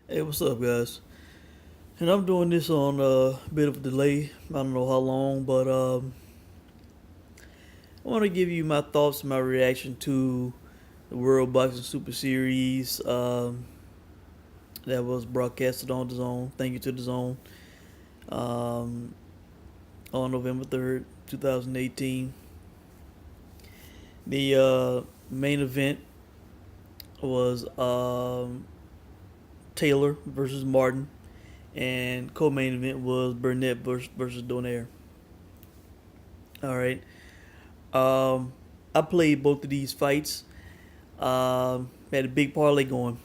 Hey, what's up, guys? And I'm doing this on a bit of a delay. I don't know how long, but I want to give you my thoughts and my reaction to the World Boxing Super Series that was broadcasted on the Zone. Thank you to the Zone um, on November 3rd, 2018. The main event was Taylor versus Martin, and co-main event was Burnett versus Donaire. All right. Um, I played both of these fights. Had a big parlay going.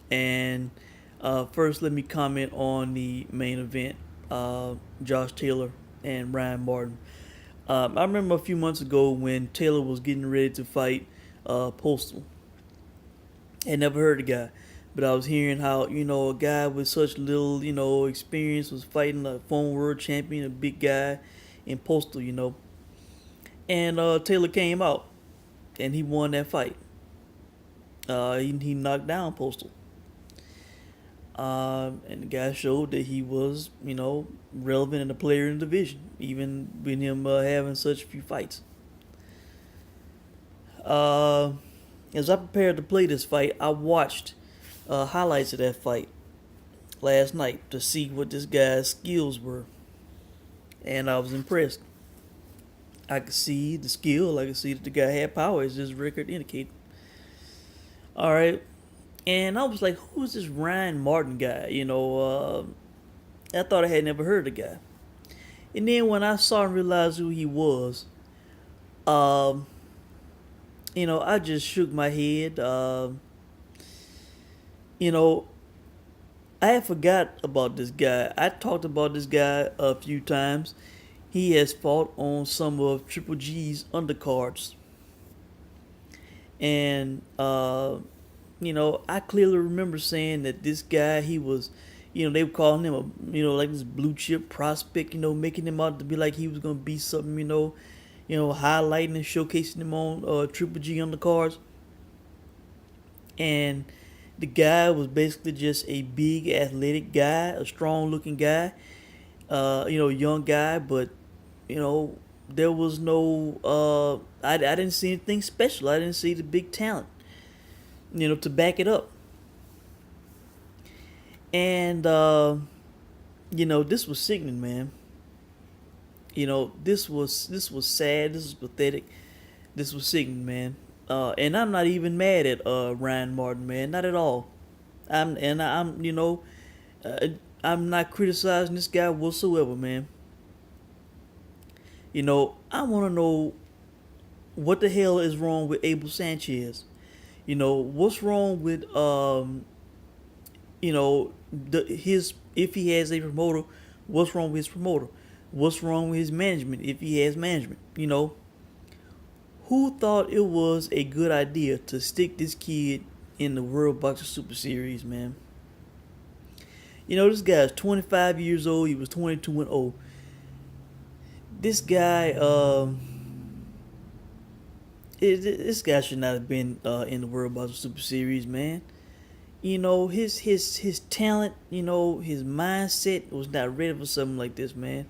And first, let me comment on the main event. Josh Taylor and Ryan Martin. I remember a few months ago when Taylor was getting ready to fight Postal. I never heard the guy, but I was hearing how a guy with such little experience was fighting a former world champion, a big guy in Postal. And Taylor came out and he won that fight. He knocked down Postal. And the guy showed that he was, relevant and a player in the division, even with him having such few fights. Uh, as I prepared to play this fight, I watched highlights of that fight last night to see what this guy's skills were, and I was impressed. I could see the skill. I could see that the guy had power, as his record indicated. All right, and I was like, "Who's this Ryan Martin guy?" I thought I had never heard of the guy. And then when I saw and realized who he was, um, I just shook my head. You know, I had forgot about this guy. I talked about this guy a few times. He has fought on some of Triple G's undercards, and I clearly remember saying that this guy, he was, they were calling him a, like this blue chip prospect, making him out to be like he was gonna be something, highlighting and showcasing him on Triple G undercards, and the guy was basically just a big athletic guy, a strong looking guy, young guy, but you know, there was no, I didn't see anything special. I didn't see the big talent, to back it up. And, this was sickening, man. This was sad. This was pathetic. This was sickening, man. And I'm not even mad at Ryan Martin, man. Not at all. I'm uh, I'm not criticizing this guy whatsoever, man. I want to know what the hell is wrong with Abel Sanchez. What's wrong with his, if he has a promoter, what's wrong with his promoter? What's wrong with his management if he has management? Who thought it was a good idea to stick this kid in the World Boxing Super Series, man? This guy's 25 years old. He was 22 and 0. This guy, this guy should not have been in the World Boxing Super Series, man. His talent, his mindset was not ready for something like this, man.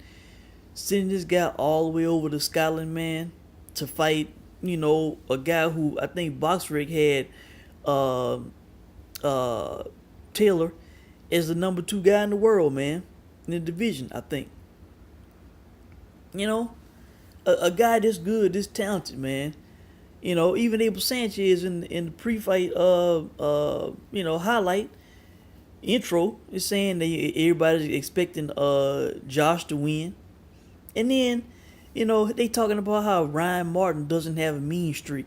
Sending this guy all the way over to Scotland, man, to fight, a guy who I think BoxRec had uh, uh, Taylor as the number two guy in the world, man, in the division, I think. You know, a guy this good, this talented, man. Even Abel Sanchez in the pre-fight highlight intro is saying that everybody's expecting Josh to win, and then they talking about how Ryan Martin doesn't have a mean streak.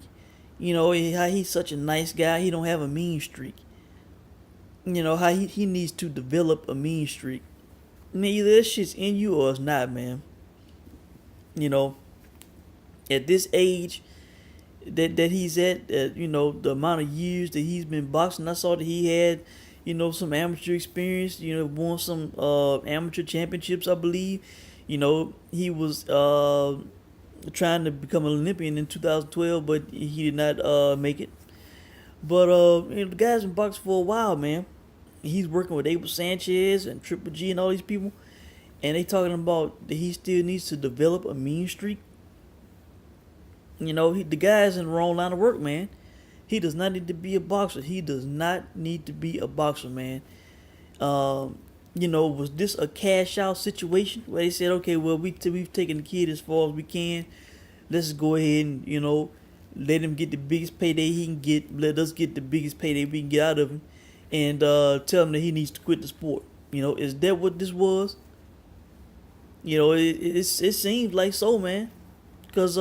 How he's such a nice guy, he don't have a mean streak. How he needs to develop a mean streak. Man, either this shit's in you or it's not, man. You know, at this age that he's at, the amount of years that he's been boxing, I saw that he had, some amateur experience, won some amateur championships, I believe. He was trying to become an Olympian in 2012, but he did not make it. But the guy's been boxing for a while, man. He's working with Abel Sanchez and Triple G and all these people, and they talking about that he still needs to develop a mean streak. The guy's in the wrong line of work, man. He does not need to be a boxer. He does not need to be a boxer, man. Was this a cash out situation where they said, okay, well, we've taken the kid as far as we can. Let's go ahead and, let him get the biggest payday he can get. Let us get the biggest payday we can get out of him. And tell him that he needs to quit the sport. Is that what this was? It seems like so, man. Because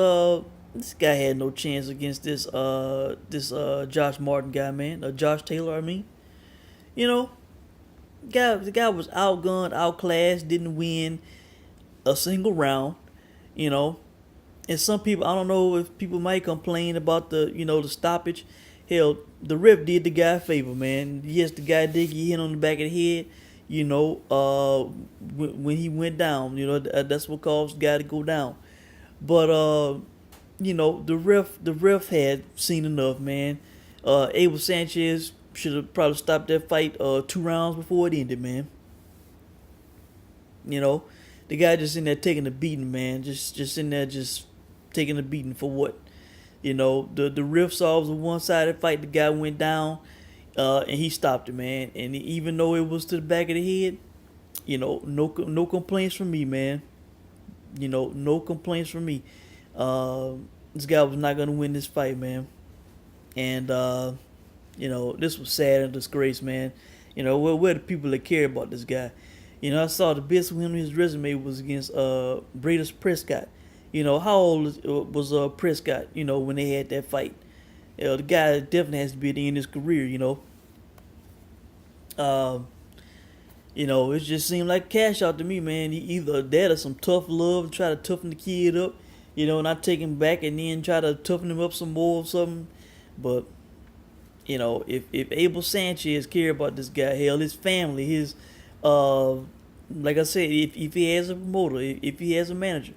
this guy had no chance against this Josh Martin guy, man. Josh Taylor, I mean. The guy was outgunned, outclassed, didn't win a single round. And some people, I don't know if people might complain about the stoppage. Hell, the ref did the guy a favor, man. Yes, the guy did get hit on the back of the head. When he went down, that's what caused the guy to go down. But the ref had seen enough, man. Abel Sanchez should have probably stopped that fight 2 rounds before it ended, man. The guy just in there taking a beating, man. Just in there just taking a beating for what? The ref saw it was a one-sided fight. The guy went down, and he stopped it, man. And even though it was to the back of the head, no complaints from me, man. No complaints from me. This guy was not gonna win this fight, man. And this was sad and disgrace, man. Where the people that care about this guy? I saw the best win on his resume was against Bradus Prescott. How old was Prescott, when they had that fight? The guy definitely has to be at the end of his career, It just seemed like cash out to me, man. Either that or some tough love, try to toughen the kid up, not take him back and then try to toughen him up some more or something. But, if Abel Sanchez care about this guy, hell, his family, his, like I said, if he has a promoter, if he has a manager,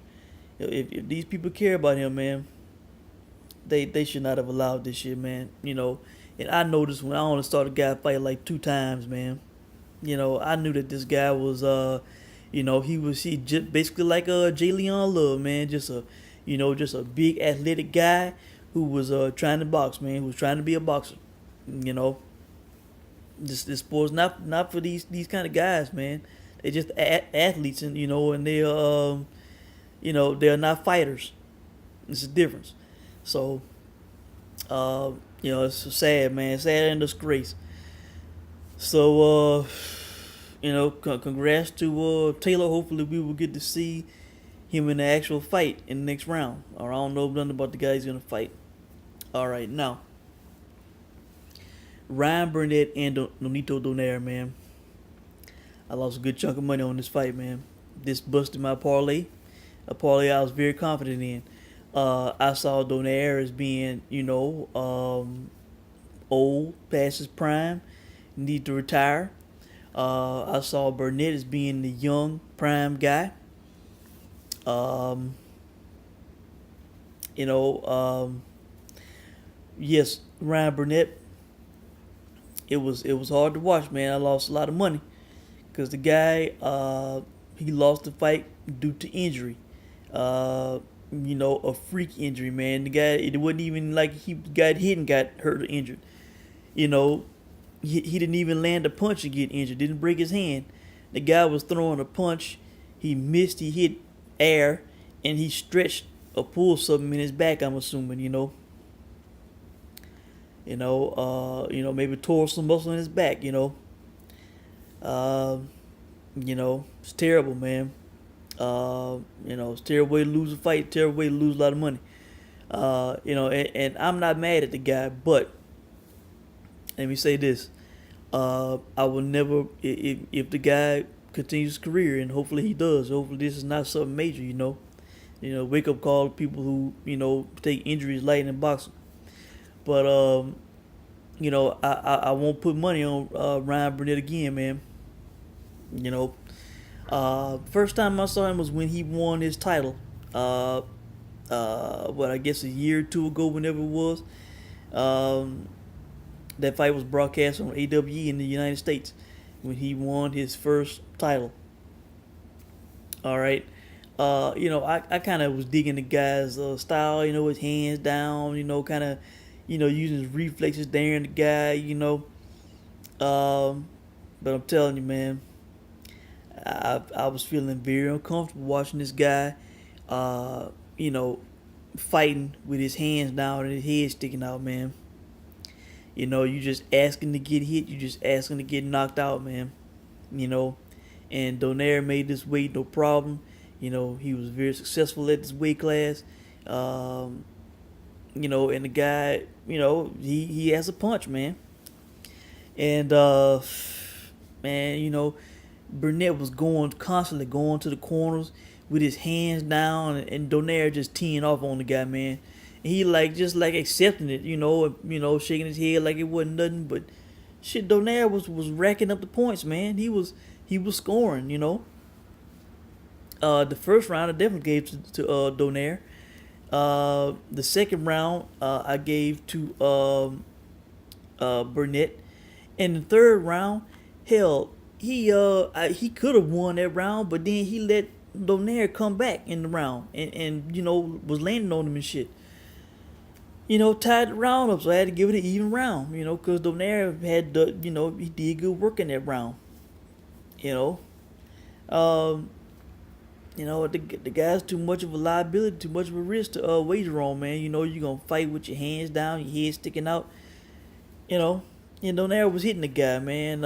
if these people care about him, man, they should not have allowed this shit, man. And I noticed when I only saw the guy fight like 2 times, man. I knew that this guy was, he just basically like J. Leon Love, man, just a big athletic guy who was trying to box, man, who was trying to be a boxer. This sport's not for these kind of guys, man. They're just athletes, and and they're not fighters. It's a difference. So, it's sad, man. Sad and disgrace. So, congrats to Taylor. Hopefully, we will get to see him in the actual fight in the next round. Or I don't know nothing about the guy he's gonna fight. All right, now Ryan Burnett and Nonito Donaire, man. I lost a good chunk of money on this fight, man. This busted my parlay. A parlay I was very confident in. I saw Donaire as being, old, past his prime, need to retire. I saw Burnett as being the young, prime guy. Yes, Ryan Burnett. It was hard to watch, man. I lost a lot of money because the guy he lost the fight due to injury. A freak injury, man. The guy, it wasn't even like he got hit and got hurt or injured. He didn't even land a punch and get injured. Didn't break his hand. The guy was throwing a punch. He missed. He hit air, and he stretched or pulled something in his back. I'm assuming, maybe tore some muscle in his back. It's terrible, man. It's a terrible way to lose a fight. Terrible way to lose a lot of money. And I'm not mad at the guy, but let me say this. I will never, if the guy continues his career, and hopefully he does. Hopefully this is not something major, wake up call to people who, take injuries light in boxing. But, I won't put money on Ryan Burnett again, man. First time I saw him was when he won his title. I guess a year or 2 ago, whenever it was. That fight was broadcast on AWE in the United States. when he won his first title. All right. I kind of was digging the guy's style. His hands down. Kind of, using his reflexes, daring the guy. But I'm telling you, man, I was feeling very uncomfortable watching this guy. Uh, you know, fighting with his hands down and his head sticking out, man. You just asking to get hit. You just asking to get knocked out, man. You know, and Donaire made this weight no problem. He was very successful at this weight class. Um, and the guy, he has a punch, man. And man, Burnett was constantly going to the corners with his hands down, and Donaire just teeing off on the guy, man. And he just accepting it, shaking his head like it wasn't nothing. But shit, Donaire was racking up the points, man. He was scoring. The first round I definitely gave to Donaire. The second round I gave to Burnett. And the third round, hell, he could have won that round, but then he let Donaire come back in the round and was landing on him and shit. Tied the round up, so I had to give it an even round, because Donaire had, he did good work in that round. Um, the guy's too much of a liability, too much of a risk to wager on, man. You're going to fight with your hands down, your head sticking out, And Donaire was hitting the guy, man.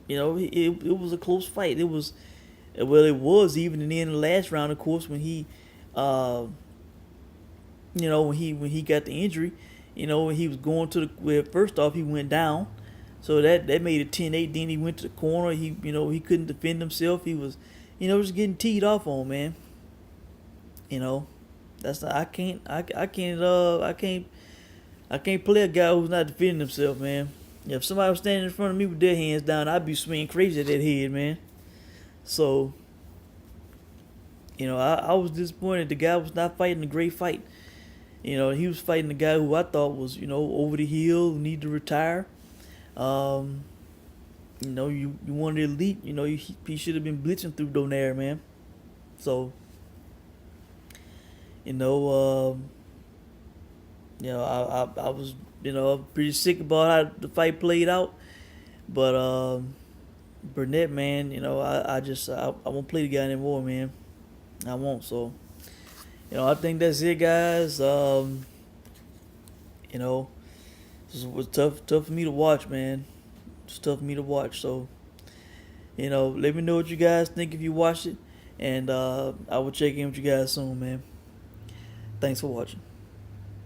It was a close fight. It was even in the end of the last round, of course, when he, when he got the injury, when he was going first off, he went down. So that made it 10-8. Then he went to the corner. He couldn't defend himself. He was, just getting teed off on, man. I can't play a guy who's not defending himself, man. If somebody was standing in front of me with their hands down, I'd be swinging crazy at that head, man. So, I was disappointed the guy was not fighting a great fight. He was fighting the guy who I thought was, over the hill, need to retire. You wanted elite. He should have been blitzing through Donaire, man. So, I was, pretty sick about how the fight played out. But Burnett, man, I won't play the guy anymore, man. I won't. So, I think that's it, guys. This was tough for me to watch, man. It's tough for me to watch. So, let me know what you guys think if you watched it, and I will check in with you guys soon, man. Thanks for watching.